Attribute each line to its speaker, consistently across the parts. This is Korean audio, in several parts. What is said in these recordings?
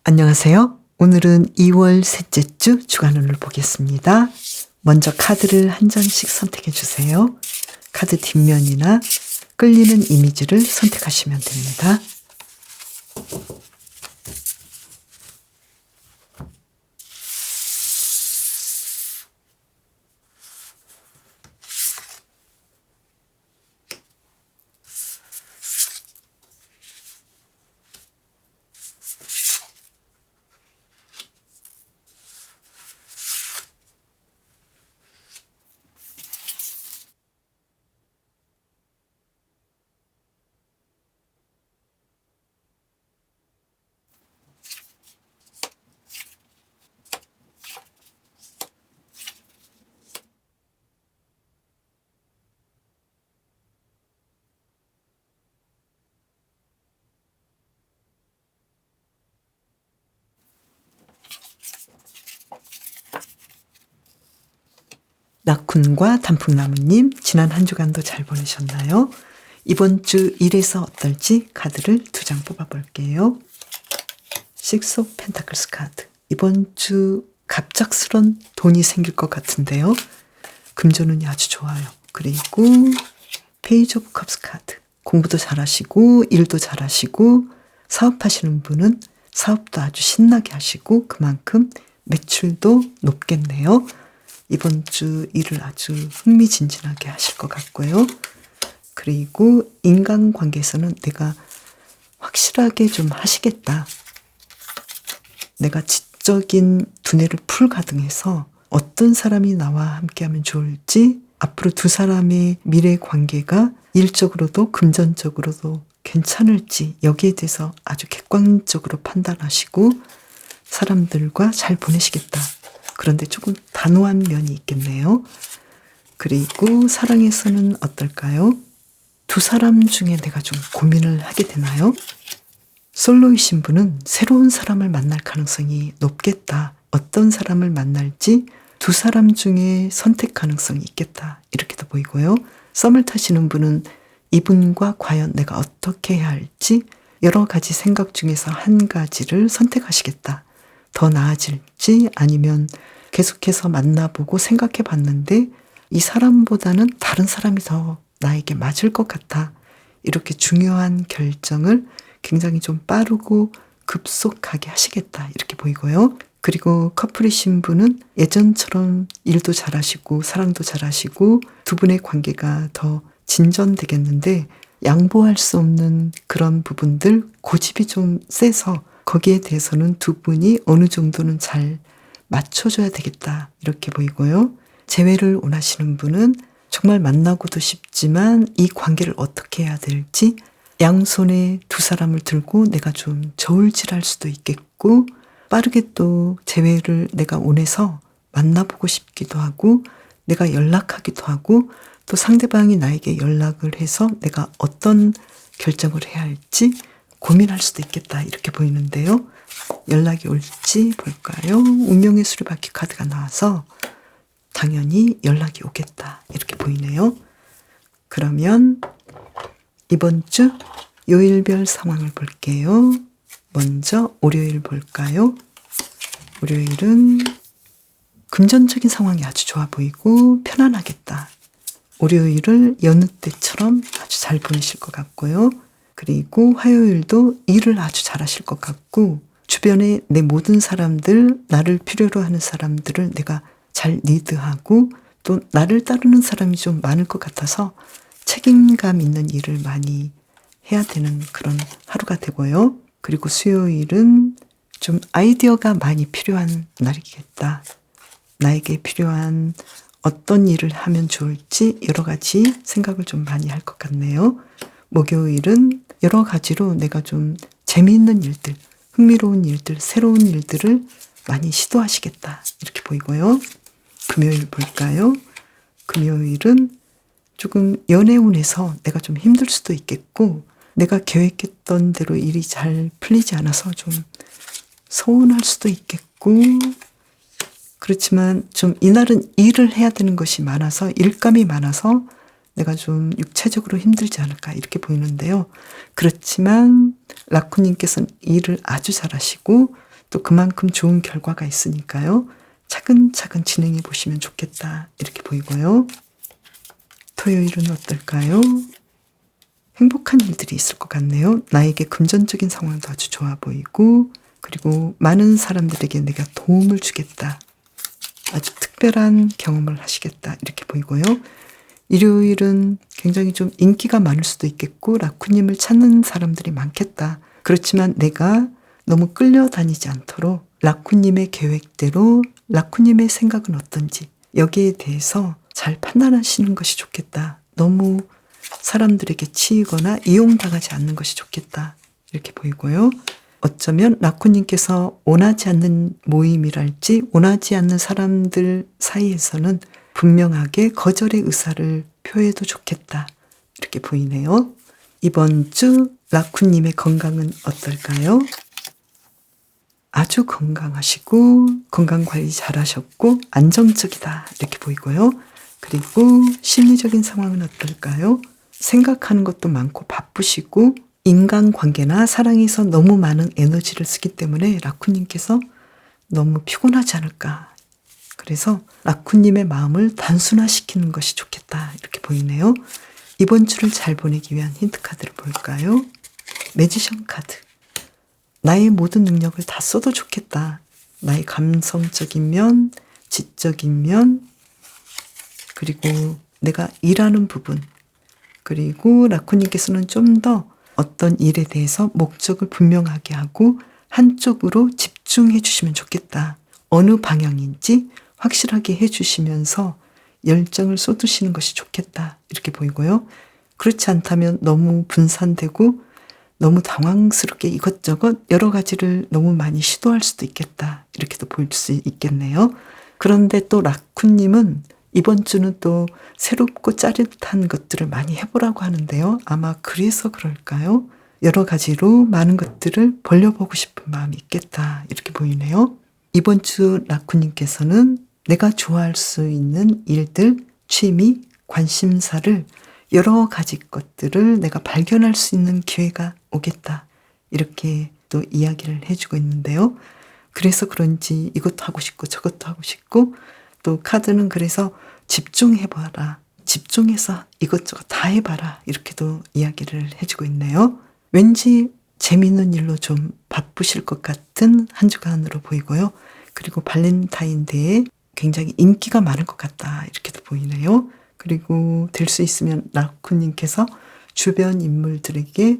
Speaker 1: 안녕하세요. 오늘은 2월 셋째 주 주간운을 보겠습니다. 먼저 카드를 한 장씩 선택해 주세요. 카드 뒷면이나 끌리는 이미지를 선택하시면 됩니다. 낙훈과 단풍나무님, 지난 한 주간도 잘 보내셨나요? 이번 주 일에서 어떨지 카드를 2장 뽑아볼게요. 식스 오브 펜타클스 카드. 이번 주 갑작스런 돈이 생길 것 같은데요. 금전운이 아주 좋아요. 그리고 페이지 오브 컵스 카드. 공부도 잘하시고 일도 잘하시고 사업하시는 분은 사업도 아주 신나게 하시고 그만큼 매출도 높겠네요. 이번 주 일을 아주 흥미진진하게 하실 것 같고요. 그리고 인간관계에서는 내가 확실하게 좀 하시겠다. 내가 지적인 두뇌를 풀가등해서 어떤 사람이 나와 함께하면 좋을지, 앞으로 두 사람의 미래 관계가 일적으로도 금전적으로도 괜찮을지 여기에 대해서 아주 객관적으로 판단하시고 사람들과 잘 보내시겠다. 그런데 조금 단호한 면이 있겠네요. 그리고 사랑에서는 어떨까요? 두 사람 중에 내가 좀 고민을 하게 되나요? 솔로이신 분은 새로운 사람을 만날 가능성이 높겠다. 어떤 사람을 만날지 두 사람 중에 선택 가능성이 있겠다. 이렇게도 보이고요. 썸을 타시는 분은 이분과 과연 내가 어떻게 해야 할지 여러 가지 생각 중에서 한 가지를 선택하시겠다. 더 나아질지 아니면 계속해서 만나보고 생각해 봤는데 이 사람보다는 다른 사람이 더 나에게 맞을 것 같아. 이렇게 중요한 결정을 굉장히 좀 빠르고 급속하게 하시겠다. 이렇게 보이고요. 그리고 커플이신 분은 예전처럼 일도 잘하시고 사랑도 잘하시고 두 분의 관계가 더 진전되겠는데 양보할 수 없는 그런 부분들, 고집이 좀 세서 거기에 대해서는 두 분이 어느 정도는 잘 맞춰줘야 되겠다. 이렇게 보이고요. 재회를 원하시는 분은 정말 만나고도 싶지만 이 관계를 어떻게 해야 될지 양손에 두 사람을 들고 내가 좀 저울질할 수도 있겠고 빠르게 또 재회를 내가 원해서 만나보고 싶기도 하고 내가 연락하기도 하고 또 상대방이 나에게 연락을 해서 내가 어떤 결정을 해야 할지 고민할 수도 있겠다. 이렇게 보이는데요. 연락이 올지 볼까요? 운명의 수레바퀴 카드가 나와서 당연히 연락이 오겠다. 이렇게 보이네요. 그러면 이번 주 요일별 상황을 볼게요. 먼저 월요일 볼까요? 월요일은 금전적인 상황이 아주 좋아 보이고 편안하겠다. 월요일을 여느 때처럼 아주 잘 보내실 것 같고요. 그리고 화요일도 일을 아주 잘하실 것 같고 주변에 내 모든 사람들, 나를 필요로 하는 사람들을 내가 잘 리드하고 또 나를 따르는 사람이 좀 많을 것 같아서 책임감 있는 일을 많이 해야 되는 그런 하루가 되고요. 그리고 수요일은 좀 아이디어가 많이 필요한 날이겠다. 나에게 필요한 어떤 일을 하면 좋을지 여러 가지 생각을 좀 많이 할 것 같네요. 목요일은 여러 가지로 내가 좀 재미있는 일들, 흥미로운 일들, 새로운 일들을 많이 시도하시겠다. 이렇게 보이고요. 금요일 볼까요? 금요일은 조금 연애운에서 내가 좀 힘들 수도 있겠고 내가 계획했던 대로 일이 잘 풀리지 않아서 좀 서운할 수도 있겠고 그렇지만 좀 이날은 일을 해야 되는 것이 많아서 일감이 많아서 내가 좀 육체적으로 힘들지 않을까 이렇게 보이는데요. 그렇지만 라쿠님께서는 일을 아주 잘하시고 또 그만큼 좋은 결과가 있으니까요. 차근차근 진행해 보시면 좋겠다. 이렇게 보이고요. 토요일은 어떨까요? 행복한 일들이 있을 것 같네요. 나에게 금전적인 상황도 아주 좋아 보이고, 그리고 많은 사람들에게 내가 도움을 주겠다. 아주 특별한 경험을 하시겠다. 이렇게 보이고요. 일요일은 굉장히 좀 인기가 많을 수도 있겠고, 라쿠님을 찾는 사람들이 많겠다. 그렇지만 내가 너무 끌려다니지 않도록 라쿠님의 계획대로 라쿠님의 생각은 어떤지 여기에 대해서 잘 판단하시는 것이 좋겠다. 너무 사람들에게 치이거나 이용당하지 않는 것이 좋겠다. 이렇게 보이고요. 어쩌면 라쿠님께서 원하지 않는 모임이랄지 원하지 않는 사람들 사이에서는 분명하게 거절의 의사를 표해도 좋겠다. 이렇게 보이네요. 이번 주 라쿠님의 건강은 어떨까요? 아주 건강하시고 건강관리 잘하셨고 안정적이다. 이렇게 보이고요. 그리고 심리적인 상황은 어떨까요? 생각하는 것도 많고 바쁘시고 인간관계나 사랑에서 너무 많은 에너지를 쓰기 때문에 라쿠님께서 너무 피곤하지 않을까. 그래서 라쿠님의 마음을 단순화시키는 것이 좋겠다. 이렇게 보이네요. 이번 주를 잘 보내기 위한 힌트 카드를 볼까요? 매지션 카드. 나의 모든 능력을 다 써도 좋겠다. 나의 감성적인 면, 지적인 면, 그리고 내가 일하는 부분, 그리고 라쿠님께서는 좀 더 어떤 일에 대해서 목적을 분명하게 하고 한쪽으로 집중해 주시면 좋겠다. 어느 방향인지 확실하게 해 주시면서 열정을 쏟으시는 것이 좋겠다. 이렇게 보이고요. 그렇지 않다면 너무 분산되고 너무 당황스럽게 이것저것 여러 가지를 너무 많이 시도할 수도 있겠다. 이렇게도 볼 수 있겠네요. 그런데 또 라쿠님은 이번 주는 또 새롭고 짜릿한 것들을 많이 해보라고 하는데요. 아마 그래서 그럴까요? 여러 가지로 많은 것들을 벌려보고 싶은 마음이 있겠다. 이렇게 보이네요. 이번 주 라쿠님께서는 내가 좋아할 수 있는 일들, 취미, 관심사를 여러 가지 것들을 내가 발견할 수 있는 기회가 오겠다. 이렇게 또 이야기를 해주고 있는데요. 그래서 그런지 이것도 하고 싶고 저것도 하고 싶고 또 카드는 그래서 집중해봐라. 집중해서 이것저것 다 해봐라. 이렇게도 이야기를 해주고 있네요. 왠지 재미있는 일로 좀 바쁘실 것 같은 한 주간으로 보이고요. 그리고 발렌타인데이에 굉장히 인기가 많을 것 같다. 이렇게도 보이네요. 그리고 될 수 있으면 라쿠님께서 주변 인물들에게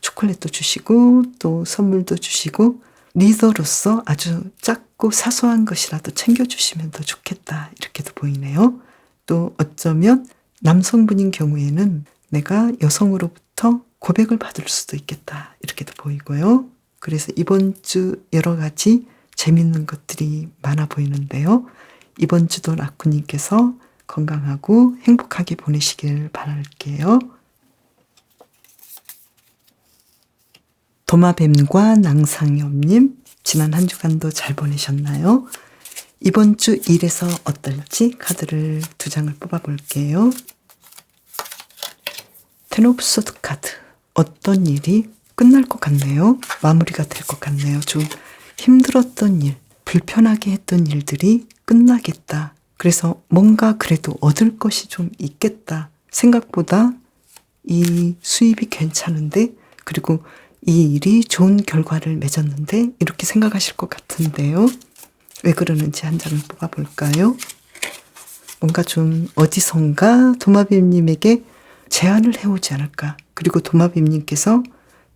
Speaker 1: 초콜릿도 주시고 또 선물도 주시고 리더로서 아주 작고 사소한 것이라도 챙겨주시면 더 좋겠다. 이렇게도 보이네요. 또 어쩌면 남성분인 경우에는 내가 여성으로부터 고백을 받을 수도 있겠다. 이렇게도 보이고요. 그래서 이번 주 여러 가지 재밌는 것들이 많아 보이는데요. 이번 주도 라쿠님께서 건강하고 행복하게 보내시길 바랄게요. 도마뱀과 낭상엽님, 지난 한 주간도 잘 보내셨나요? 이번 주 일에서 어떨지 카드를 2장을 뽑아볼게요. 텐 오브 소드 카드. 어떤 일이 끝날 것 같네요. 마무리가 될 것 같네요. 좀 힘들었던 일, 불편하게 했던 일들이 끝나겠다. 그래서 뭔가 그래도 얻을 것이 좀 있겠다. 생각보다 이 수입이 괜찮은데, 그리고 이 일이 좋은 결과를 맺었는데 이렇게 생각하실 것 같은데요. 왜 그러는지 한 장을 뽑아볼까요? 뭔가 좀 어디선가 도마뱀님에게 제안을 해오지 않을까. 그리고 도마뱀님께서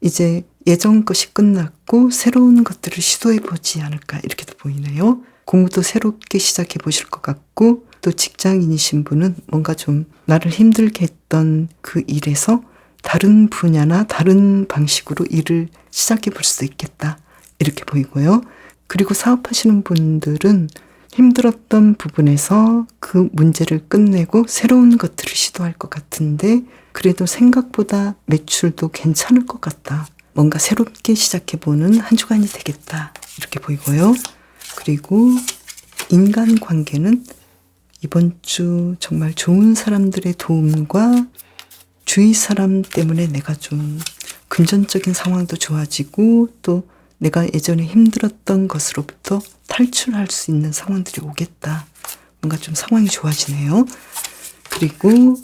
Speaker 1: 이제 예전 것이 끝났고 새로운 것들을 시도해보지 않을까. 이렇게도 보이네요. 공부도 새롭게 시작해 보실 것 같고 또 직장인이신 분은 뭔가 좀 나를 힘들게 했던 그 일에서 다른 분야나 다른 방식으로 일을 시작해 볼 수도 있겠다. 이렇게 보이고요. 그리고 사업하시는 분들은 힘들었던 부분에서 그 문제를 끝내고 새로운 것들을 시도할 것 같은데 그래도 생각보다 매출도 괜찮을 것 같다. 뭔가 새롭게 시작해보는 한 주간이 되겠다. 이렇게 보이고요. 그리고 인간관계는 이번 주 정말 좋은 사람들의 도움과 주위 사람 때문에 내가 좀 금전적인 상황도 좋아지고 또 내가 예전에 힘들었던 것으로부터 탈출할 수 있는 상황들이 오겠다. 뭔가 좀 상황이 좋아지네요. 그리고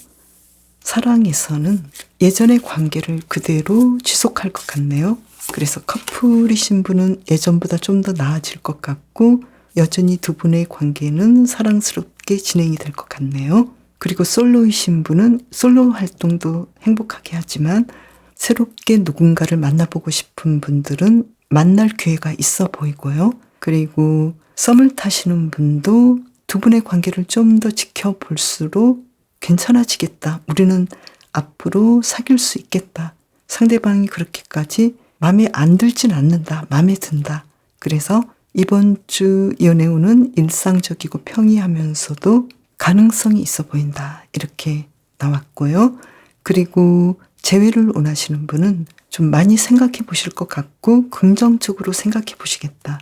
Speaker 1: 사랑에서는 예전의 관계를 그대로 지속할 것 같네요. 그래서 커플이신 분은 예전보다 좀 더 나아질 것 같고 여전히 두 분의 관계는 사랑스럽게 진행이 될 것 같네요. 그리고 솔로이신 분은 솔로 활동도 행복하게 하지만 새롭게 누군가를 만나보고 싶은 분들은 만날 기회가 있어 보이고요. 그리고 썸을 타시는 분도 두 분의 관계를 좀 더 지켜볼수록 괜찮아지겠다. 우리는 앞으로 사귈 수 있겠다. 상대방이 그렇게까지 마음에 안 들진 않는다. 마음에 든다. 그래서 이번 주 연애운은 일상적이고 평이하면서도 가능성이 있어 보인다. 이렇게 나왔고요. 그리고 재회를 원하시는 분은 좀 많이 생각해 보실 것 같고 긍정적으로 생각해 보시겠다.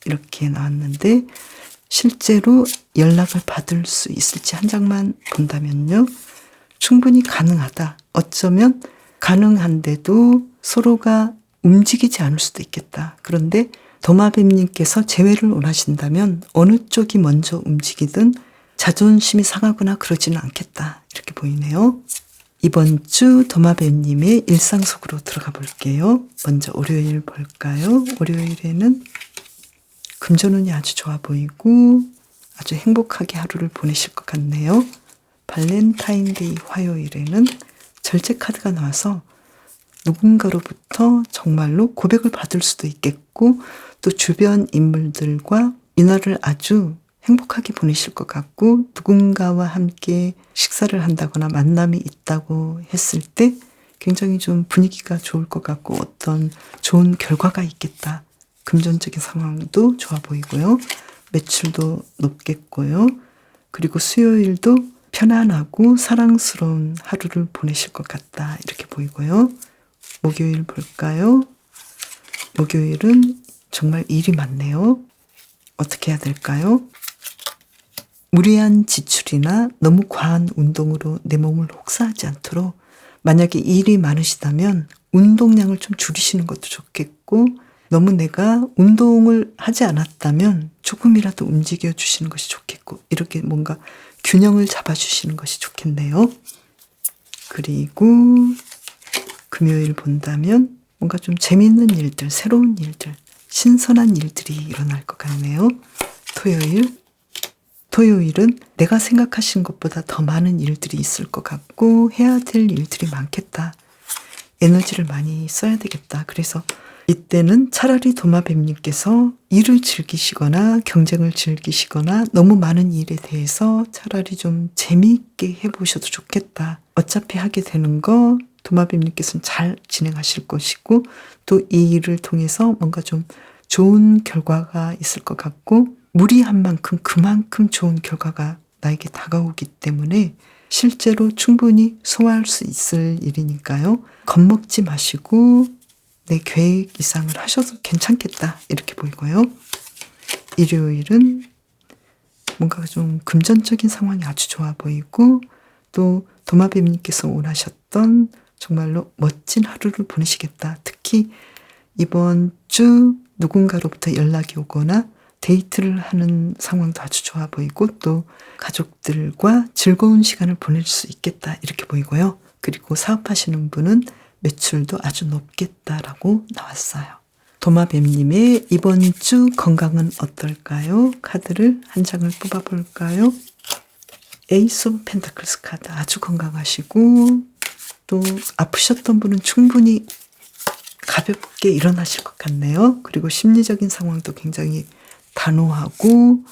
Speaker 1: 이렇게 나왔는데 실제로 연락을 받을 수 있을지 한 장만 본다면요. 충분히 가능하다. 어쩌면 가능한데도 서로가 움직이지 않을 수도 있겠다. 그런데 도마뱀님께서 재회를 원하신다면 어느 쪽이 먼저 움직이든 자존심이 상하거나 그러지는 않겠다. 이렇게 보이네요. 이번 주 도마뱀님의 일상 속으로 들어가 볼게요. 먼저 월요일 볼까요? 월요일에는 금전운이 아주 좋아 보이고 아주 행복하게 하루를 보내실 것 같네요. 발렌타인데이 화요일에는 절제 카드가 나와서 누군가로부터 정말로 고백을 받을 수도 있겠고 또 주변 인물들과 이날을 아주 행복하게 보내실 것 같고 누군가와 함께 식사를 한다거나 만남이 있다고 했을 때 굉장히 좀 분위기가 좋을 것 같고 어떤 좋은 결과가 있겠다. 금전적인 상황도 좋아 보이고요. 매출도 높겠고요. 그리고 수요일도 편안하고 사랑스러운 하루를 보내실 것 같다. 이렇게 보이고요. 목요일 볼까요? 목요일은 정말 일이 많네요. 어떻게 해야 될까요? 무리한 지출이나 너무 과한 운동으로 내 몸을 혹사하지 않도록 만약에 일이 많으시다면 운동량을 좀 줄이시는 것도 좋겠고 너무 내가 운동을 하지 않았다면 조금이라도 움직여 주시는 것이 좋겠고 이렇게 뭔가 균형을 잡아주시는 것이 좋겠네요. 그리고 금요일 본다면 뭔가 좀 재미있는 일들, 새로운 일들, 신선한 일들이 일어날 것 같네요. 토요일은 내가 생각하신 것보다 더 많은 일들이 있을 것 같고 해야 될 일들이 많겠다. 에너지를 많이 써야 되겠다. 그래서 이때는 차라리 도마뱀님께서 일을 즐기시거나 경쟁을 즐기시거나 너무 많은 일에 대해서 차라리 좀 재미있게 해보셔도 좋겠다. 어차피 하게 되는 거 도마뱀님께서는 잘 진행하실 것이고 또 이 일을 통해서 뭔가 좀 좋은 결과가 있을 것 같고 무리한 만큼 그만큼 좋은 결과가 나에게 다가오기 때문에 실제로 충분히 소화할 수 있을 일이니까요. 겁먹지 마시고 내 계획 이상을 하셔도 괜찮겠다. 이렇게 보이고요. 일요일은 뭔가 좀 금전적인 상황이 아주 좋아 보이고 또 도마뱀님께서 원하셨던 정말로 멋진 하루를 보내시겠다. 특히 이번 주 누군가로부터 연락이 오거나 데이트를 하는 상황도 아주 좋아 보이고 또 가족들과 즐거운 시간을 보낼 수 있겠다. 이렇게 보이고요. 그리고 사업하시는 분은 매출도 아주 높겠다라고 나왔어요. 도마뱀님의 이번 주 건강은 어떨까요? 카드를 한 장을 뽑아볼까요? 에이스 오브 펜타클스 카드 아주 건강하시고 또 아프셨던 분은 충분히 가볍게 일어나실 것 같네요. 그리고 심리적인 상황도 굉장히 단호하고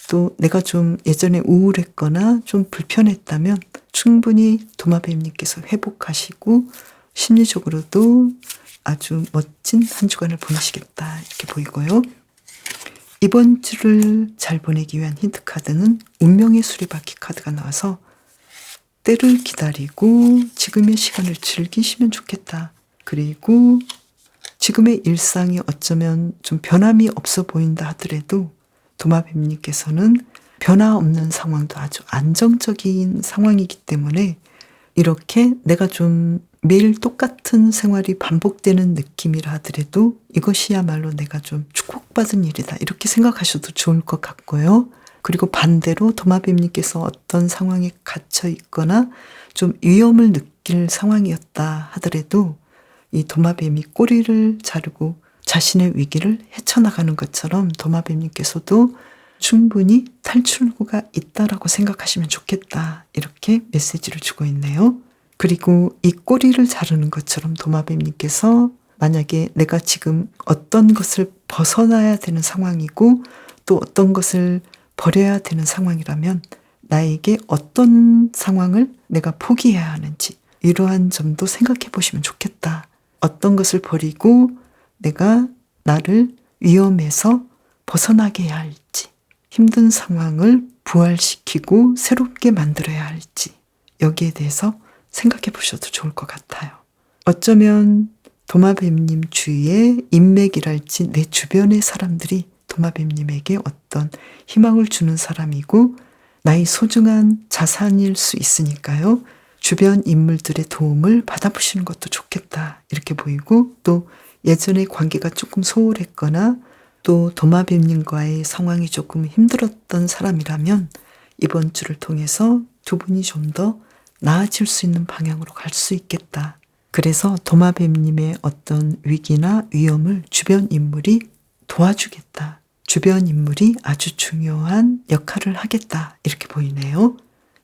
Speaker 1: 또 내가 좀 예전에 우울했거나 좀 불편했다면 충분히 도마뱀님께서 회복하시고 심리적으로도 아주 멋진 한 주간을 보내시겠다 이렇게 보이고요. 이번 주를 잘 보내기 위한 힌트 카드는 운명의 수리바퀴 카드가 나와서 때를 기다리고 지금의 시간을 즐기시면 좋겠다. 그리고 지금의 일상이 어쩌면 좀 변함이 없어 보인다 하더라도 도마뱀님께서는 변화 없는 상황도 아주 안정적인 상황이기 때문에 이렇게 내가 좀 매일 똑같은 생활이 반복되는 느낌이라 하더라도 이것이야말로 내가 좀 축복받은 일이다, 이렇게 생각하셔도 좋을 것 같고요. 그리고 반대로 도마뱀님께서 어떤 상황에 갇혀 있거나 좀 위험을 느낄 상황이었다 하더라도 이 도마뱀이 꼬리를 자르고 자신의 위기를 헤쳐나가는 것처럼 도마뱀님께서도 충분히 탈출구가 있다라고 생각하시면 좋겠다, 이렇게 메시지를 주고 있네요. 그리고 이 꼬리를 자르는 것처럼 도마뱀님께서 만약에 내가 지금 어떤 것을 벗어나야 되는 상황이고 또 어떤 것을 버려야 되는 상황이라면 나에게 어떤 상황을 내가 포기해야 하는지, 이러한 점도 생각해 보시면 좋겠다. 어떤 것을 버리고 내가 나를 위험에서 벗어나게 해야 할지, 힘든 상황을 부활시키고 새롭게 만들어야 할지, 여기에 대해서 생각해 보셔도 좋을 것 같아요. 어쩌면 도마뱀님 주위의 인맥이랄지 내 주변의 사람들이 도마뱀님에게 어떤 희망을 주는 사람이고 나의 소중한 자산일 수 있으니까요. 주변 인물들의 도움을 받아보시는 것도 좋겠다, 이렇게 보이고, 또 예전에 관계가 조금 소홀했거나 또 도마뱀님과의 상황이 조금 힘들었던 사람이라면 이번 주를 통해서 두 분이 좀 더 나아질 수 있는 방향으로 갈 수 있겠다. 그래서 도마뱀님의 어떤 위기나 위험을 주변 인물이 도와주겠다. 주변 인물이 아주 중요한 역할을 하겠다, 이렇게 보이네요.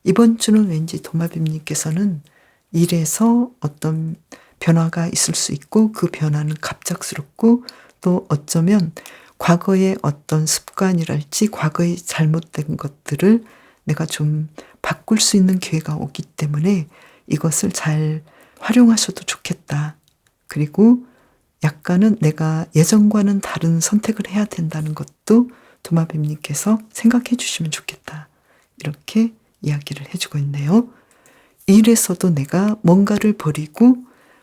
Speaker 1: 이번 주는 왠지 도마뱀님께서는 일에서 어떤 변화가 있을 수 있고 그 변화는 갑작스럽고 또 어쩌면 과거의 어떤 습관이랄지 과거의 잘못된 것들을 내가 좀 바꿀 수 있는 기회가 오기 때문에 이것을 잘 활용하셔도 좋겠다. 그리고 약간은 내가 예전과는 다른 선택을 해야 된다는 것도 도마뱀님께서 생각해 주시면 좋겠다, 이렇게 이야기를 해주고 있네요. 일에서도 내가 뭔가를 버리고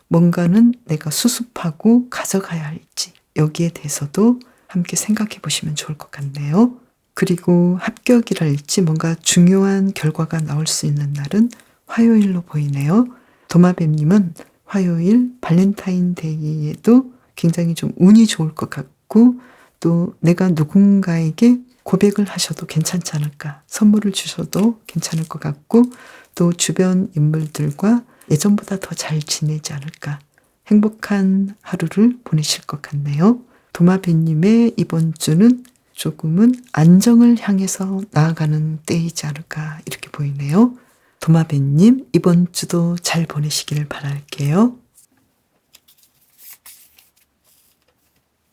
Speaker 1: 뭔가는 내가 수습하고 가져가야 할지, 여기에 대해서도 함께 생각해 보시면 좋을 것 같네요. 그리고 합격이랄지 뭔가 중요한 결과가 나올 수 있는 날은 화요일로 보이네요. 도마뱀님은 화요일 발렌타인데이에도 굉장히 좀 운이 좋을 것 같고 또 내가 누군가에게 고백을 하셔도 괜찮지 않을까, 선물을 주셔도 괜찮을 것 같고 또 주변 인물들과 예전보다 더 잘 지내지 않을까, 행복한 하루를 보내실 것 같네요. 도마뱀님의 이번 주는 조금은 안정을 향해서 나아가는 때이지 않을까, 이렇게 보이네요. 도마뱀님, 이번 주도 잘 보내시길 바랄게요.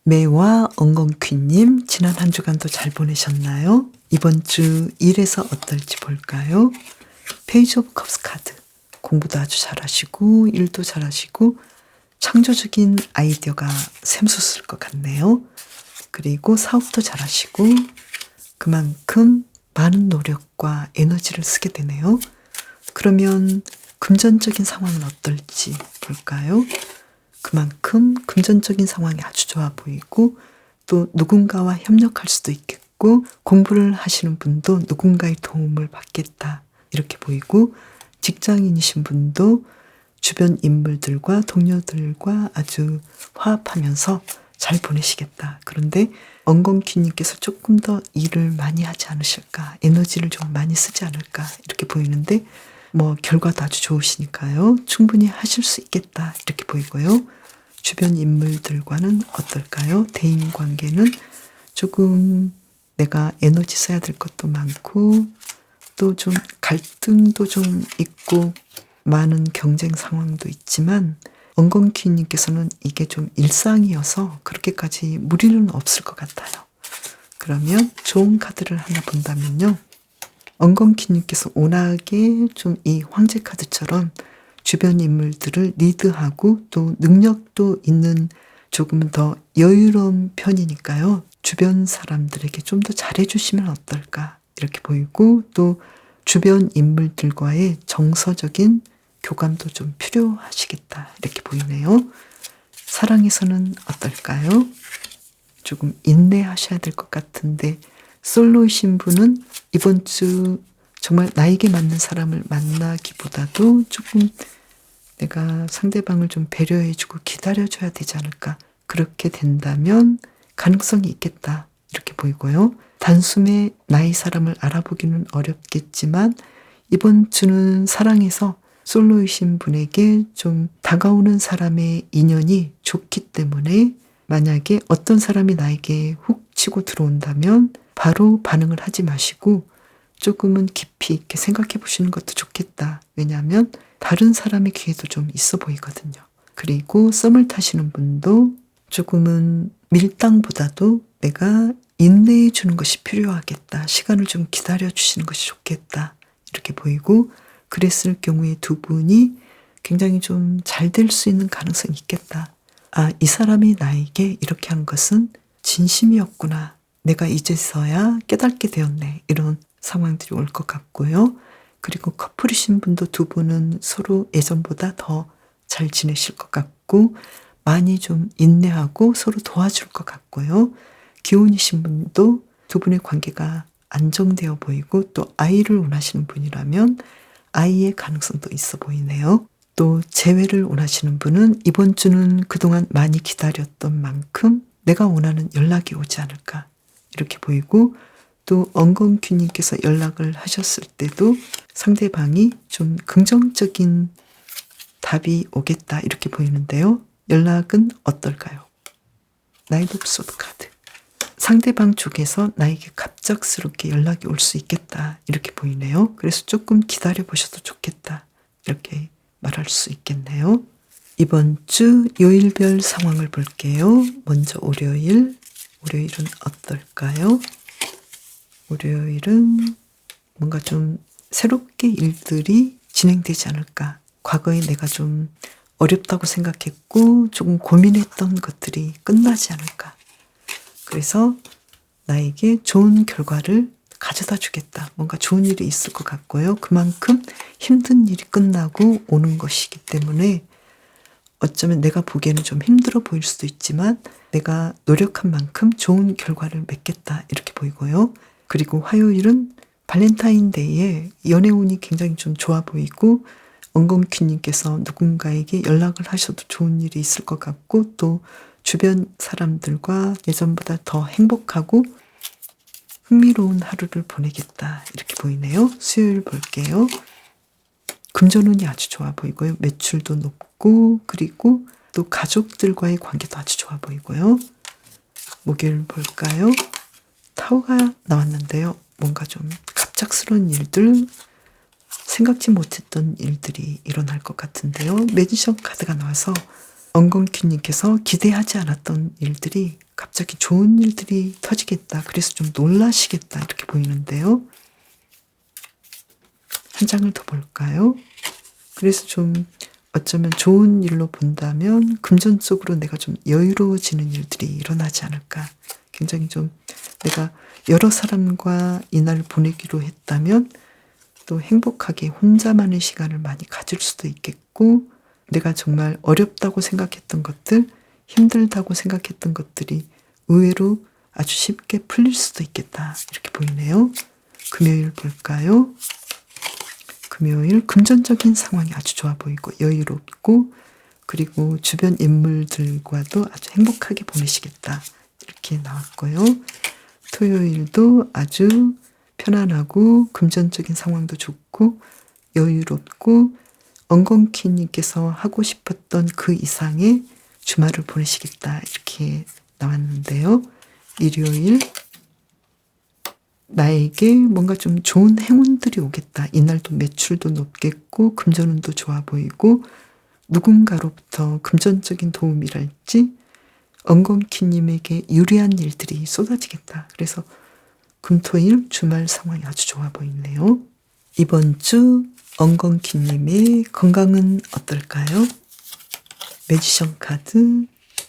Speaker 1: 매와 엉겅퀴님, 지난 한 주간도 잘 보내셨나요? 이번 주 일에서 어떨지 볼까요? 페이지 오브 컵스 카드. 공부도 아주 잘하시고 일도 잘하시고 창조적인 아이디어가 샘솟을 것 같네요. 그리고 사업도 잘하시고 그만큼 많은 노력과 에너지를 쓰게 되네요. 그러면 금전적인 상황은 어떨지 볼까요? 그만큼 금전적인 상황이 아주 좋아 보이고 또 누군가와 협력할 수도 있겠고 공부를 하시는 분도 누군가의 도움을 받겠다, 이렇게 보이고 직장인이신 분도 주변 인물들과 동료들과 아주 화합하면서 잘 보내시겠다. 그런데 엉겅퀴님께서 조금 더 일을 많이 하지 않으실까, 에너지를 좀 많이 쓰지 않을까, 이렇게 보이는데 뭐 결과도 아주 좋으시니까요. 충분히 하실 수 있겠다, 이렇게 보이고요. 주변 인물들과는 어떨까요? 대인관계는 조금 내가 에너지 써야 될 것도 많고 또 좀 갈등도 좀 있고 많은 경쟁 상황도 있지만 엉겅퀴님께서는 이게 좀 일상이어서 그렇게까지 무리는 없을 것 같아요. 그러면 좋은 카드를 하나 본다면요. 엉겅퀴님께서 워낙에 좀 이 황제 카드처럼 주변 인물들을 리드하고 또 능력도 있는 조금 더 여유로운 편이니까요. 주변 사람들에게 좀 더 잘해주시면 어떨까, 이렇게 보이고 또 주변 인물들과의 정서적인 교감도 좀 필요하시겠다, 이렇게 보이네요. 사랑에서는 어떨까요? 조금 인내하셔야 될 것 같은데 솔로이신 분은 이번 주 정말 나에게 맞는 사람을 만나기보다도 조금 내가 상대방을 좀 배려해주고 기다려줘야 되지 않을까. 그렇게 된다면 가능성이 있겠다. 이렇게 보이고요. 단숨에 나의 사람을 알아보기는 어렵겠지만 이번 주는 사랑에서 솔로이신 분에게 좀 다가오는 사람의 인연이 좋기 때문에 만약에 어떤 사람이 나에게 훅 치고 들어온다면 바로 반응을 하지 마시고 조금은 깊이 있게 생각해 보시는 것도 좋겠다. 왜냐하면 다른 사람의 기회도 좀 있어 보이거든요. 그리고 썸을 타시는 분도 조금은 밀당보다도 내가 인내해 주는 것이 필요하겠다. 시간을 좀 기다려 주시는 것이 좋겠다. 이렇게 보이고 그랬을 경우에 두 분이 굉장히 좀 잘 될 수 있는 가능성이 있겠다. 아, 이 사람이 나에게 이렇게 한 것은 진심이었구나. 내가 이제서야 깨닫게 되었네. 이런 상황들이 올 것 같고요. 그리고 커플이신 분도 두 분은 서로 예전보다 더 잘 지내실 것 같고 많이 좀 인내하고 서로 도와줄 것 같고요. 기혼이신 분도 두 분의 관계가 안정되어 보이고 또 아이를 원하시는 분이라면 아이의 가능성도 있어 보이네요. 또 재회를 원하시는 분은 이번 주는 그동안 많이 기다렸던 만큼 내가 원하는 연락이 오지 않을까 이렇게 보이고 또 엉겅퀴님께서 연락을 하셨을 때도 상대방이 좀 긍정적인 답이 오겠다 이렇게 보이는데요. 연락은 어떨까요? 나이트 오브 소드 카드. 상대방 쪽에서 나에게 갑작스럽게 연락이 올 수 있겠다 이렇게 보이네요. 그래서 조금 기다려 보셔도 좋겠다 이렇게 말할 수 있겠네요. 이번 주 요일별 상황을 볼게요. 먼저 월요일은 어떨까요? 월요일은 뭔가 좀 새롭게 일들이 진행되지 않을까. 과거에 내가 좀 어렵다고 생각했고 조금 고민했던 것들이 끝나지 않을까. 그래서 나에게 좋은 결과를 가져다 주겠다. 뭔가 좋은 일이 있을 것 같고요. 그만큼 힘든 일이 끝나고 오는 것이기 때문에 어쩌면 내가 보기에는 좀 힘들어 보일 수도 있지만 내가 노력한 만큼 좋은 결과를 맺겠다. 이렇게 보이고요. 그리고 화요일은 발렌타인데이에 연애운이 굉장히 좀 좋아 보이고 엉겅퀴님께서 누군가에게 연락을 하셔도 좋은 일이 있을 것 같고 또 주변 사람들과 예전보다 더 행복하고 흥미로운 하루를 보내겠다 이렇게 보이네요. 수요일 볼게요. 금전운이 아주 좋아 보이고요. 매출도 높고 그리고 또 가족들과의 관계도 아주 좋아 보이고요. 목요일 볼까요? 타워가 나왔는데요. 뭔가 좀 갑작스러운 일들 생각지 못했던 일들이 일어날 것 같은데요. 매지션 카드가 나와서 엉겅퀴님께서 기대하지 않았던 일들이 갑자기 좋은 일들이 터지겠다. 그래서 좀 놀라시겠다. 이렇게 보이는데요. 한 장을 더 볼까요? 그래서 좀 어쩌면 좋은 일로 본다면 금전적으로 내가 좀 여유로워지는 일들이 일어나지 않을까. 굉장히 좀 내가 여러 사람과 이날 보내기로 했다면 또 행복하게 혼자만의 시간을 많이 가질 수도 있겠고 내가 정말 어렵다고 생각했던 것들, 힘들다고 생각했던 것들이 의외로 아주 쉽게 풀릴 수도 있겠다. 이렇게 보이네요. 금요일 볼까요? 금요일 금전적인 상황이 아주 좋아 보이고 여유롭고 그리고 주변 인물들과도 아주 행복하게 보내시겠다. 이렇게 나왔고요. 토요일도 아주 편안하고 금전적인 상황도 좋고 여유롭고 엉겅퀴님께서 하고 싶었던 그 이상의 주말을 보내시겠다 이렇게 나왔는데요. 일요일 나에게 뭔가 좀 좋은 행운들이 오겠다. 이날도 매출도 높겠고 금전운도 좋아 보이고 누군가로부터 금전적인 도움이랄지 엉겅퀴님에게 유리한 일들이 쏟아지겠다. 그래서 금토일 주말 상황이 아주 좋아 보이네요. 이번 주 엉겅퀴님의 건강은 어떨까요? 매지션 카드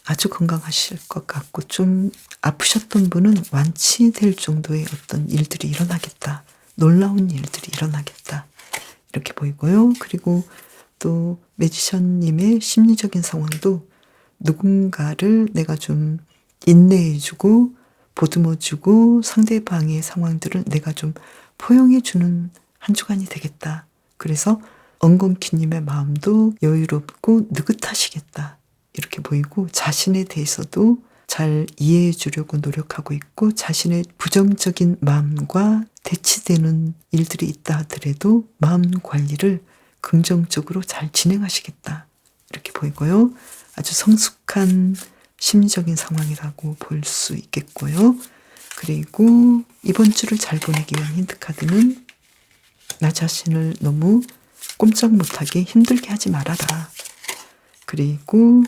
Speaker 1: 아주 건강하실 것 같고 좀 아프셨던 분은 완치될 정도의 어떤 일들이 일어나겠다. 놀라운 일들이 일어나겠다. 이렇게 보이고요. 그리고 또 매지션님의 심리적인 상황도 누군가를 내가 좀 인내해주고 보듬어주고 상대방의 상황들을 내가 좀 포용해주는 한 주간이 되겠다. 그래서 엉겅퀴님의 마음도 여유롭고 느긋하시겠다. 이렇게 보이고 자신에 대해서도 잘 이해해 주려고 노력하고 있고 자신의 부정적인 마음과 대치되는 일들이 있다 하더라도 마음 관리를 긍정적으로 잘 진행하시겠다. 이렇게 보이고요. 아주 성숙한 심리적인 상황이라고 볼 수 있겠고요. 그리고 이번 주를 잘 보내기 위한 힌트카드는 나 자신을 너무 꼼짝 못하게 힘들게 하지 말아라. 그리고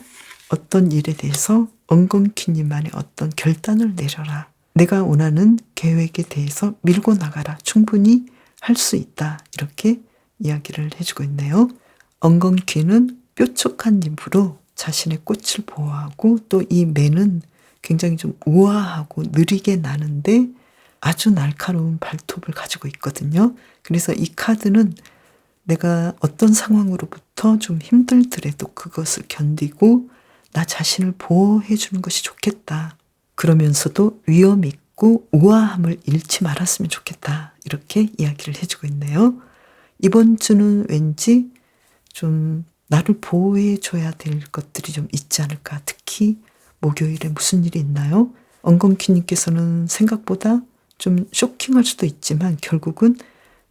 Speaker 1: 어떤 일에 대해서 엉겅퀴님만의 어떤 결단을 내려라. 내가 원하는 계획에 대해서 밀고 나가라. 충분히 할 수 있다. 이렇게 이야기를 해주고 있네요. 엉겅퀴는 뾰족한 입으로 자신의 꽃을 보호하고 또 이 매는 굉장히 좀 우아하고 느리게 나는데 아주 날카로운 발톱을 가지고 있거든요. 그래서 이 카드는 내가 어떤 상황으로부터 좀 힘들더라도 그것을 견디고 나 자신을 보호해 주는 것이 좋겠다. 그러면서도 위험 있고 우아함을 잃지 말았으면 좋겠다. 이렇게 이야기를 해주고 있네요. 이번 주는 왠지 좀 나를 보호해 줘야 될 것들이 좀 있지 않을까. 특히 목요일에 무슨 일이 있나요? 엉겅퀴님께서는 생각보다 좀 쇼킹할 수도 있지만 결국은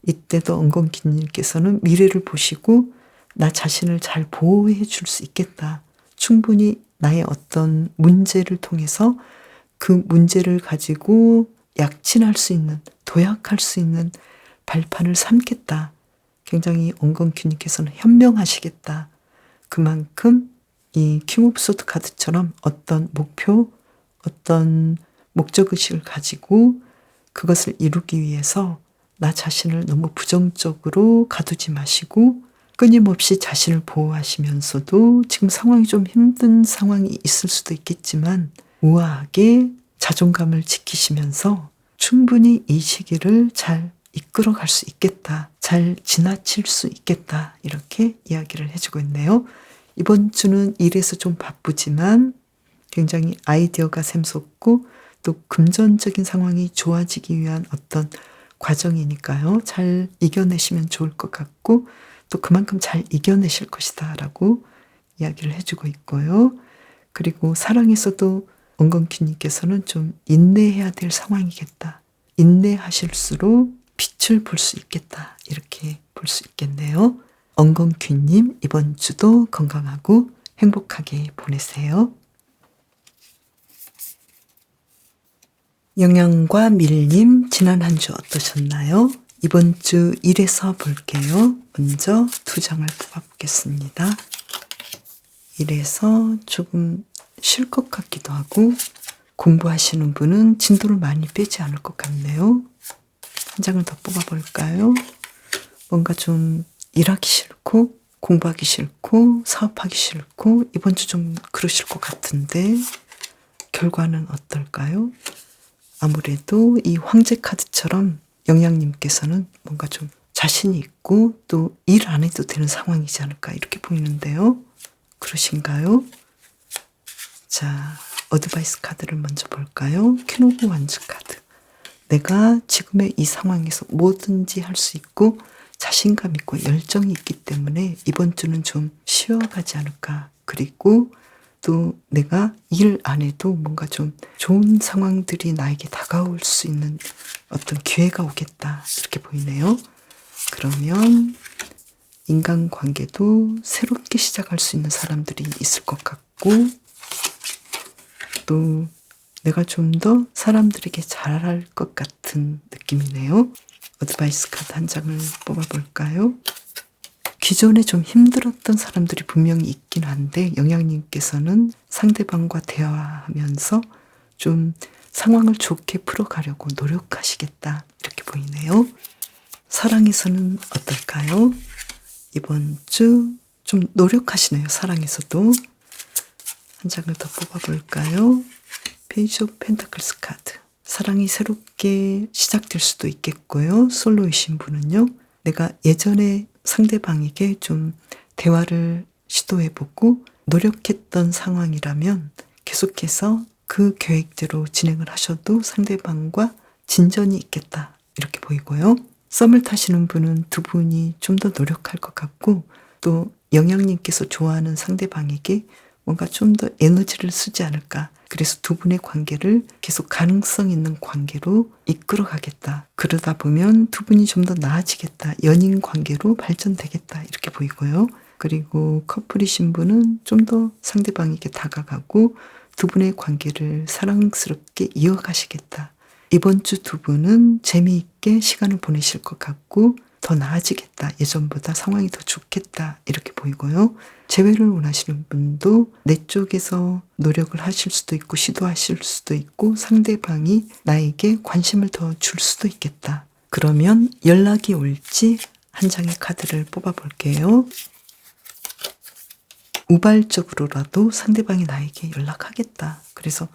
Speaker 1: 이때도 엉겅퀴님께서는 미래를 보시고 나 자신을 잘 보호해 줄 수 있겠다. 충분히 나의 어떤 문제를 통해서 그 문제를 가지고 약진할 수 있는, 도약할 수 있는 발판을 삼겠다. 굉장히 엉겅퀴님께서는 현명하시겠다. 그만큼 이 킹 오브 소드 카드처럼 어떤 목표, 어떤 목적의식을 가지고 그것을 이루기 위해서 나 자신을 너무 부정적으로 가두지 마시고 끊임없이 자신을 보호하시면서도 지금 상황이 좀 힘든 상황이 있을 수도 있겠지만 우아하게 자존감을 지키시면서 충분히 이 시기를 잘 이끌어갈 수 있겠다. 잘 지나칠 수 있겠다. 이렇게 이야기를 해주고 있네요. 이번 주는 일에서 좀 바쁘지만 굉장히 아이디어가 샘솟고 또 금전적인 상황이 좋아지기 위한 어떤 과정이니까요. 잘 이겨내시면 좋을 것 같고 또 그만큼 잘 이겨내실 것이다 라고 이야기를 해주고 있고요. 그리고 사랑에서도 엉겅퀴님께서는 좀 인내해야 될 상황이겠다. 인내하실수록 빛을 볼 수 있겠다. 이렇게 볼 수 있겠네요. 엉겅퀴님 이번 주도 건강하고 행복하게 보내세요. 영양과 밀림 지난 한 주 어떠셨나요? 이번 주 1에서 볼게요. 먼저 2장을 뽑아보겠습니다. 1에서 조금 쉴 것 같기도 하고 공부하시는 분은 진도를 많이 빼지 않을 것 같네요. 한 장을 더 뽑아볼까요? 뭔가 좀 일하기 싫고 공부하기 싫고 사업하기 싫고 이번 주 좀 그러실 것 같은데 결과는 어떨까요? 아무래도 이 황제 카드처럼 영양님께서는 뭔가 좀 자신이 있고 또 일 안 해도 되는 상황이지 않을까 이렇게 보이는데요. 그러신가요? 자, 어드바이스 카드를 먼저 볼까요? 퀸 오브 원즈 카드. 내가 지금의 이 상황에서 뭐든지 할 수 있고 자신감 있고 열정이 있기 때문에 이번 주는 좀 쉬어가지 않을까. 그리고 또 내가 일 안 해도 뭔가 좀 좋은 상황들이 나에게 다가올 수 있는 어떤 기회가 오겠다. 이렇게 보이네요. 그러면 인간관계도 새롭게 시작할 수 있는 사람들이 있을 것 같고 또 내가 좀 더 사람들에게 잘할 것 같은 느낌이네요. 어드바이스 카드 한 장을 뽑아볼까요? 기존에 좀 힘들었던 사람들이 분명히 있긴 한데 영양님께서는 상대방과 대화하면서 좀 상황을 좋게 풀어가려고 노력하시겠다 이렇게 보이네요. 사랑에서는 어떨까요? 이번 주 좀 노력하시네요. 사랑에서도. 한 장을 더 뽑아볼까요? 페이지 오브 펜타클스 카드. 사랑이 새롭게 시작될 수도 있겠고요. 솔로이신 분은요. 내가 예전에 상대방에게 좀 대화를 시도해보고 노력했던 상황이라면 계속해서 그 계획대로 진행을 하셔도 상대방과 진전이 있겠다. 이렇게 보이고요. 썸을 타시는 분은 두 분이 좀 더 노력할 것 같고, 또 영양님께서 좋아하는 상대방에게 뭔가 좀 더 에너지를 쓰지 않을까. 그래서 두 분의 관계를 계속 가능성 있는 관계로 이끌어 가겠다. 그러다 보면 두 분이 좀 더 나아지겠다. 연인 관계로 발전되겠다. 이렇게 보이고요. 그리고 커플이신 분은 좀 더 상대방에게 다가가고 두 분의 관계를 사랑스럽게 이어가시겠다. 이번 주 두 분은 재미있게 시간을 보내실 것 같고 더 나아지겠다. 예전보다 상황이 더 좋겠다. 이렇게 보이고요. 재회를 원하시는 분도 내 쪽에서 노력을 하실 수도 있고 시도하실 수도 있고 상대방이 나에게 관심을 더 줄 수도 있겠다. 그러면 연락이 올지 한 장의 카드를 뽑아 볼게요. 우발적으로라도 상대방이 나에게 연락하겠다. 그래서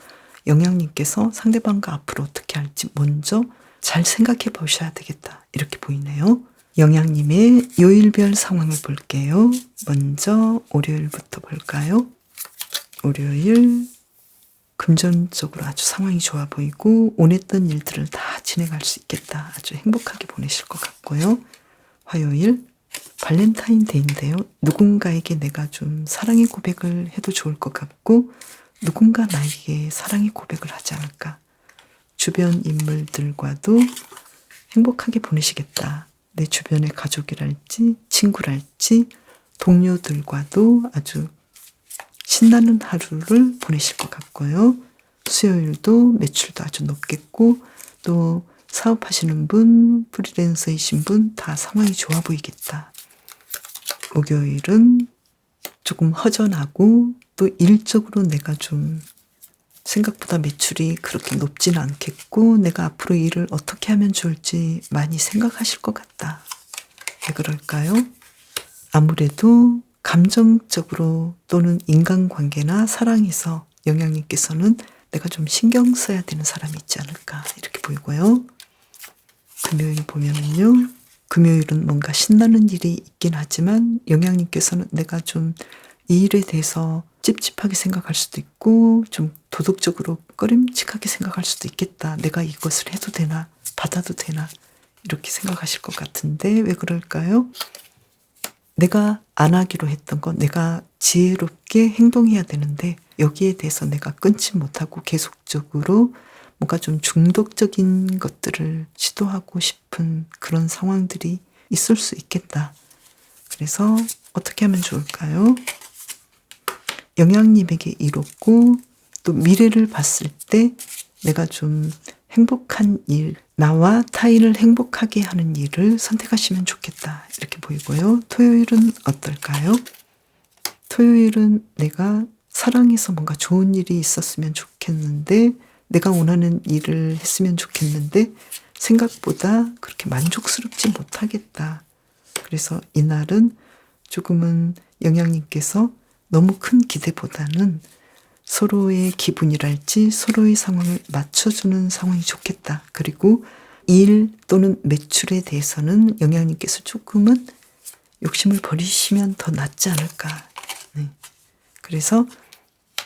Speaker 1: 영양님께서 상대방과 앞으로 어떻게 할지 먼저 잘 생각해 보셔야 되겠다. 이렇게 보이네요. 영양님의 요일별 상황을 볼게요. 먼저 월요일부터 볼까요? 월요일 금전적으로 아주 상황이 좋아 보이고 원했던 일들을 다 진행할 수 있겠다. 아주 행복하게 보내실 것 같고요. 화요일 발렌타인데이인데요. 누군가에게 내가 좀 사랑의 고백을 해도 좋을 것 같고 누군가 나에게 사랑의 고백을 하지 않을까. 주변 인물들과도 행복하게 보내시겠다. 내 주변의 가족이랄지 친구랄지 동료들과도 아주 신나는 하루를 보내실 것 같고요. 수요일도 매출도 아주 높겠고 또 사업하시는 분, 프리랜서이신 분 다 상황이 좋아 보이겠다. 목요일은 조금 허전하고 또 일적으로 내가 좀 생각보다 매출이 그렇게 높지는 않겠고 내가 앞으로 일을 어떻게 하면 좋을지 많이 생각하실 것 같다. 왜 그럴까요? 아무래도 감정적으로 또는 인간관계나 사랑에서 영양님께서는 내가 좀 신경 써야 되는 사람이 있지 않을까 이렇게 보이고요. 금요일 보면은요. 금요일은 뭔가 신나는 일이 있긴 하지만 영양님께서는 내가 좀 이 일에 대해서 찝찝하게 생각할 수도 있고 좀 도덕적으로 꺼림칙하게 생각할 수도 있겠다. 내가 이것을 해도 되나 받아도 되나 이렇게 생각하실 것 같은데 왜 그럴까요? 내가 안 하기로 했던 건 내가 지혜롭게 행동해야 되는데 여기에 대해서 내가 끊지 못하고 계속적으로 뭔가 좀 중독적인 것들을 시도하고 싶은 그런 상황들이 있을 수 있겠다. 그래서 어떻게 하면 좋을까요? 영양님에게 이롭고 또 미래를 봤을 때 내가 좀 행복한 일, 나와 타인을 행복하게 하는 일을 선택하시면 좋겠다. 이렇게 보이고요. 토요일은 어떨까요? 토요일은 내가 사랑해서 뭔가 좋은 일이 있었으면 좋겠는데 내가 원하는 일을 했으면 좋겠는데 생각보다 그렇게 만족스럽지 못하겠다. 그래서 이날은 조금은 영양님께서 너무 큰 기대보다는 서로의 기분이랄지 서로의 상황을 맞춰주는 상황이 좋겠다. 그리고 일 또는 매출에 대해서는 영양님께서 조금은 욕심을 버리시면 더 낫지 않을까. 네. 그래서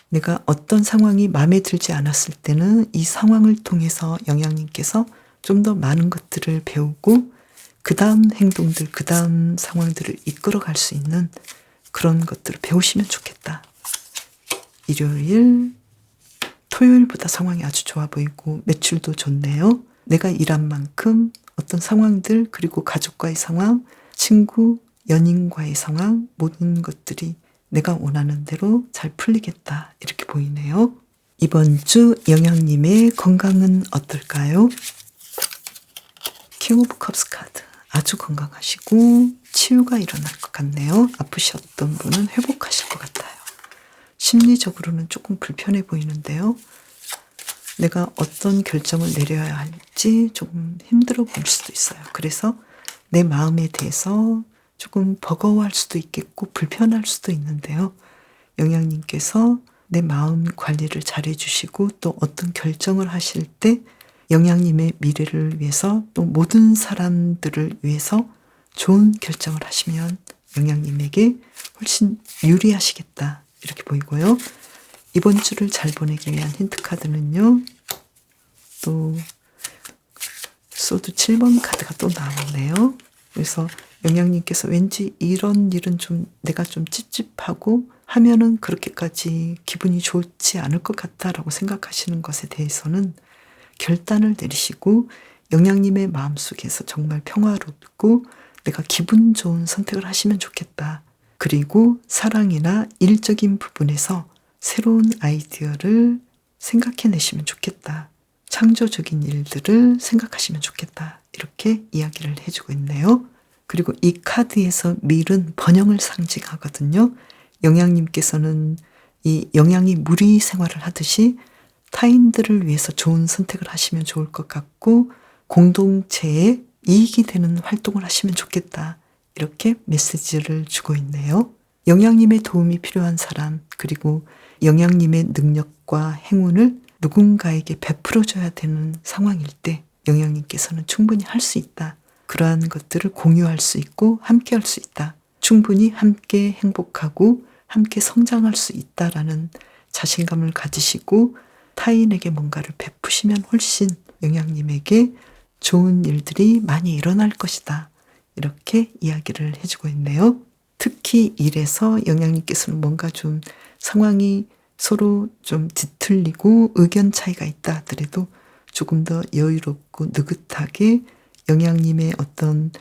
Speaker 1: 내가 어떤 상황이 마음에 들지 않았을 때는 이 상황을 통해서 영양님께서 좀 더 많은 것들을 배우고 그 다음 행동들, 그 다음 상황들을 이끌어갈 수 있는 그런 것들을 배우시면 좋겠다. 일요일, 토요일보다 상황이 아주 좋아 보이고 매출도 좋네요. 내가 일한 만큼 어떤 상황들 그리고 가족과의 상황, 친구, 연인과의 상황 모든 것들이 내가 원하는 대로 잘 풀리겠다. 이렇게 보이네요. 이번 주 영양님의 건강은 어떨까요? 킹 오브 컵스 카드. 아주 건강하시고 치유가 일어날 것 같네요. 아프셨던 분은 회복하실 것 같아요. 심리적으로는 조금 불편해 보이는데요. 내가 어떤 결정을 내려야 할지 조금 힘들어 보일 수도 있어요. 그래서 내 마음에 대해서 조금 버거워할 수도 있겠고 불편할 수도 있는데요. 영양님께서 내 마음 관리를 잘 해주시고 또 어떤 결정을 하실 때 영양님의 미래를 위해서 또 모든 사람들을 위해서 좋은 결정을 하시면 영양님에게 훨씬 유리하시겠다. 이렇게 보이고요. 이번 주를 잘 보내기 위한 힌트 카드는요. 또 소드 7번 카드가 또 나오네요. 그래서 영양님께서 왠지 이런 일은 좀 내가 좀 찝찝하고 하면은 그렇게까지 기분이 좋지 않을 것 같다라고 생각하시는 것에 대해서는 결단을 내리시고 영양님의 마음속에서 정말 평화롭고 내가 기분 좋은 선택을 하시면 좋겠다. 그리고 사랑이나 일적인 부분에서 새로운 아이디어를 생각해내시면 좋겠다. 창조적인 일들을 생각하시면 좋겠다. 이렇게 이야기를 해주고 있네요. 그리고 이 카드에서 밀은 번영을 상징하거든요. 영양님께서는 이 영양이 무리 생활을 하듯이 타인들을 위해서 좋은 선택을 하시면 좋을 것 같고 공동체에 이익이 되는 활동을 하시면 좋겠다. 이렇게 메시지를 주고 있네요. 영양님의 도움이 필요한 사람, 그리고 영양님의 능력과 행운을 누군가에게 베풀어줘야 되는 상황일 때 영양님께서는 충분히 할 수 있다. 그러한 것들을 공유할 수 있고 함께 할 수 있다. 충분히 함께 행복하고 함께 성장할 수 있다라는 자신감을 가지시고 타인에게 뭔가를 베푸시면 훨씬 영양님에게 좋은 일들이 많이 일어날 것이다. 이렇게 이야기를 해주고 있네요. 특히 일에서 영양님께서는 뭔가 좀 상황이 서로 좀 뒤틀리고 의견 차이가 있다 하더라도 조금 더 여유롭고 느긋하게 영양님의 어떤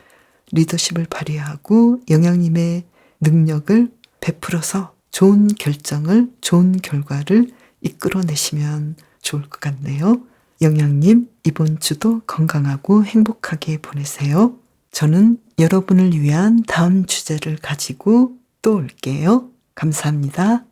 Speaker 1: 리더십을 발휘하고 영양님의 능력을 베풀어서 좋은 결정을, 좋은 결과를 이끌어내시면 좋을 것 같네요. 영양님, 이번 주도 건강하고 행복하게 보내세요. 저는 여러분을 위한 다음 주제를 가지고 또 올게요. 감사합니다.